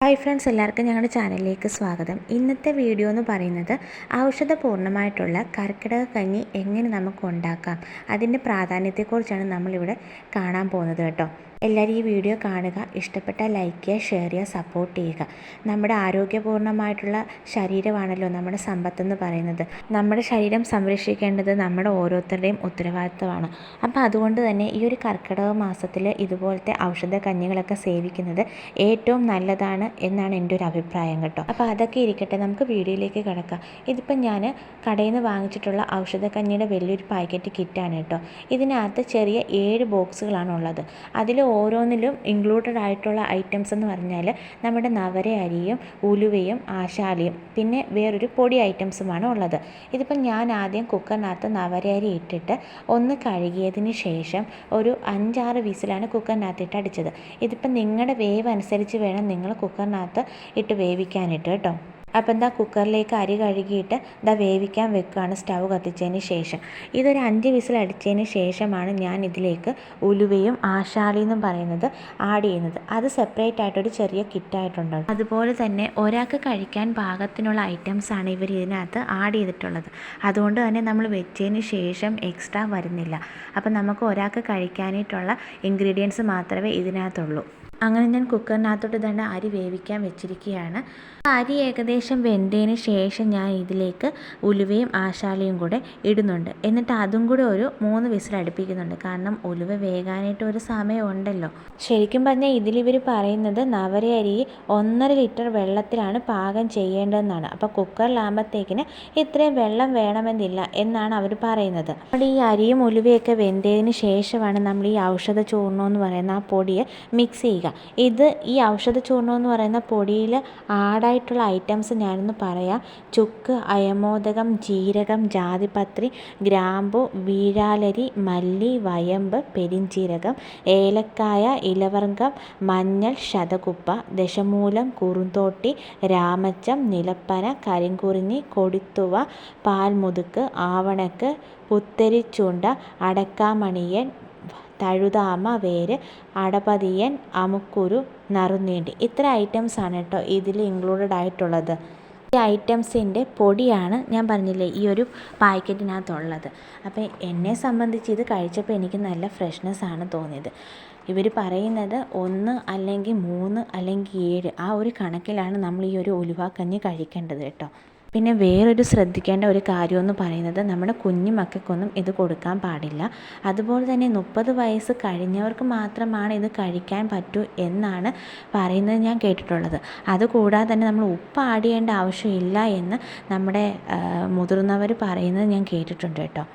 Hi friends, എല്ലാവർക്കും ഞങ്ങളുടെ ചാനലിലേക്ക് സ്വാഗതം. ഇന്നത്തെ വീഡിയോ എന്ന് പറയുന്നത് ഔഷധപൂർണ്ണമായിട്ടുള്ള കർക്കിടക കഞ്ഞി എങ്ങനെ നമുക്ക് ഉണ്ടാക്കാം, അതിൻ്റെ പ്രാധാന്യത്തെക്കുറിച്ചാണ് നമ്മളിവിടെ കാണാൻ പോകുന്നത് കേട്ടോ. എല്ലാവരും ഈ വീഡിയോ കാണുക, ഇഷ്ടപ്പെട്ടാൽ ലൈക്ക് ചെയ്യുക, ഷെയർ ചെയ്യുക, സപ്പോർട്ട് ചെയ്യുക. നമ്മുടെ ആരോഗ്യപൂർണ്ണമായിട്ടുള്ള ശരീരമാണല്ലോ നമ്മുടെ സമ്പത്തെന്ന് പറയുന്നത്. നമ്മുടെ ശരീരം സംരക്ഷിക്കേണ്ടത് നമ്മുടെ ഓരോരുത്തരുടെയും ഉത്തരവാദിത്തമാണ്. അപ്പോൾ അതുകൊണ്ട് തന്നെ ഈ ഒരു കർക്കിടക മാസത്തിൽ ഇതുപോലത്തെ ഔഷധ കഞ്ഞികളൊക്കെ സേവിക്കുന്നത് ഏറ്റവും നല്ലതാണ് എന്നാണ് എൻ്റെ ഒരു അഭിപ്രായം കേട്ടോ. അപ്പോൾ അതൊക്കെ ഇരിക്കട്ടെ, നമുക്ക് വീഡിയോയിലേക്ക് കിടക്കാം. ഇതിപ്പം ഞാൻ കടയിൽ നിന്ന് വാങ്ങിച്ചിട്ടുള്ള ഔഷധക്കഞ്ഞിയുടെ വലിയൊരു പാക്കറ്റ് കിറ്റാണ് കേട്ടോ. ഇതിനകത്ത് ചെറിയ 7 ബോക്സുകളാണ് ഉള്ളത്. അതിൽ ഓരോന്നിലും ഇൻക്ലൂഡഡ് ആയിട്ടുള്ള ഐറ്റംസ് എന്ന് പറഞ്ഞാൽ നമ്മുടെ നവര അരിയും ഉലുവയും ആശാലിയും പിന്നെ വേറൊരു പൊടി ഐറ്റംസുമാണ് ഉള്ളത്. ഇതിപ്പം ഞാൻ ആദ്യം കുക്കറിനകത്ത് നവര അരി ഇട്ടിട്ട് ഒന്ന് കഴുകിയതിന് ശേഷം ഒരു 5-6 വിസിലാണ് കുക്കറിനകത്തിട്ട് അടിച്ചത്. ഇതിപ്പം നിങ്ങളുടെ വേവ് അനുസരിച്ച് വേണം നിങ്ങൾ കുക്കറിനകത്ത് ഇട്ട് വേവിക്കാനിട്ട് കേട്ടോ. അപ്പോൾ എന്താ കുക്കറിലേക്ക് അരി കഴുകിയിട്ട് വേവിക്കാൻ വെക്കുകയാണ് സ്റ്റൗ കത്തിച്ചതിന് ശേഷം. ഇതൊരു 5 വിസിൽ അടിച്ചതിന് ശേഷമാണ് ഞാൻ ഇതിലേക്ക് ഉലുവയും ആശാളി എന്നും പറയുന്നത് ആഡ് ചെയ്യുന്നത്. അത് സെപ്പറേറ്റ് ആയിട്ടൊരു ചെറിയ കിറ്റായിട്ടുണ്ട്. അതുപോലെ തന്നെ ഒരാൾക്ക് കഴിക്കാൻ പാകത്തിനുള്ള ഐറ്റംസാണ് ഇവർ ഇതിനകത്ത് ആഡ് ചെയ്തിട്ടുള്ളത്. അതുകൊണ്ട് തന്നെ നമ്മൾ വെച്ചതിന് ശേഷം എക്സ്ട്രാ വരുന്നില്ല. അപ്പം നമുക്ക് ഒരാൾക്ക് കഴിക്കാനായിട്ടുള്ള ഇൻഗ്രീഡിയൻസ് മാത്രമേ ഇതിനകത്തുള്ളൂ. അങ്ങനെ ഞാൻ കുക്കറിനകത്തോട്ട് തന്നെ അരി വേവിക്കാൻ വെച്ചിരിക്കുകയാണ്. അരി ഏകദേശം വെന്തതിന് ശേഷം ഞാൻ ഇതിലേക്ക് ഉലുവയും ആശാളിയും കൂടെ ഇടുന്നുണ്ട്. എന്നിട്ട് അതും കൂടെ ഒരു 3 വിസിൽ അടുപ്പിക്കുന്നുണ്ട്. കാരണം ഉലുവ വേകാനായിട്ട് ഒരു സമയമുണ്ടല്ലോ. ശരിക്കും പറഞ്ഞാൽ ഇതിലിവർ പറയുന്നത് നവര അരി 1.5 ലിറ്റർ വെള്ളത്തിലാണ് പാകം ചെയ്യേണ്ടതെന്നാണ്. അപ്പോൾ കുക്കറിലാകുമ്പോഴത്തേക്കിന് ഇത്രയും വെള്ളം വേണമെന്നില്ല എന്നാണ് അവർ പറയുന്നത്. അപ്പോൾ ഈ അരിയും ഉലുവയൊക്കെ വെന്തതിന് ശേഷമാണ് നമ്മൾ ഈ ഔഷധ ചൂർണ്ണം എന്ന് പറയുന്ന ആ പൊടിയെ മിക്സ് ചെയ്യുക. ഈ ഔഷധ ചൂർണ്ണം എന്ന് പറയുന്ന പൊടിയിൽ ആഡായിട്ടുള്ള ഐറ്റംസ് ഞാനൊന്ന് പറയാം. ചുക്ക്, അയമോദകം, ജീരകം, ജാതിപത്രി, ഗ്രാമ്പു, വീഴാലരി, മല്ലി, വയമ്പ്, പെരിഞ്ചീരകം, ഏലക്കായ, ഇലവർഗം, മഞ്ഞൾ, ശതകുപ്പ, ദശമൂലം, കുറുന്തോട്ടി, രാമച്ചം, നിലപ്പന, കരിങ്കുറിഞ്ഞി, കൊടിത്തുവ, പാൽമുതുക്ക്, ആവണക്ക്, പുത്തരിച്ചൂണ്ട, അടക്കാമണിയൻ, തഴുതാമ വേര്, അടപതിയൻ, അമുക്കുരു, നറുനീണ്ടി. ഇത്ര ഐറ്റംസാണ് കേട്ടോ ഇതിൽ ഇൻക്ലൂഡഡ് ആയിട്ടുള്ളത്. ഈ ഐറ്റംസിൻ്റെ പൊടിയാണ് ഞാൻ പറഞ്ഞില്ലേ ഈ ഒരു പാക്കറ്റിനകത്തുള്ളത്. അപ്പോൾ എന്നെ സംബന്ധിച്ച് ഇത് കഴിച്ചപ്പോൾ എനിക്ക് നല്ല ഫ്രഷ്നെസ്സാണ് തോന്നിയത്. ഇവർ പറയുന്നത് 1 അല്ലെങ്കിൽ 3 അല്ലെങ്കിൽ 7 ആ ഒരു കണക്കിലാണ് നമ്മൾ ഈ ഒരു ഉലുവാക്കഞ്ഞി കഴിക്കേണ്ടത് കേട്ടോ. പിന്നെ വേറൊരു ശ്രദ്ധിക്കേണ്ട ഒരു കാര്യമെന്ന് പറയുന്നത് നമ്മുടെ കുഞ്ഞു മക്കൾക്കൊന്നും ഇത് കൊടുക്കാൻ പാടില്ല. അതുപോലെ തന്നെ 30 വയസ്സ് കഴിഞ്ഞവർക്ക് മാത്രമാണ് ഇത് കഴിക്കാൻ പറ്റൂ എന്നാണ് പറയുന്നത് ഞാൻ കേട്ടിട്ടുള്ളത്. അതുകൂടാതെ തന്നെ നമ്മൾ ഉപ്പ് ആഡ് ചെയ്യേണ്ട ആവശ്യമില്ല എന്ന് നമ്മുടെ മുതിർന്നവർ പറയുന്നത് ഞാൻ കേട്ടിട്ടുണ്ട് കേട്ടോ.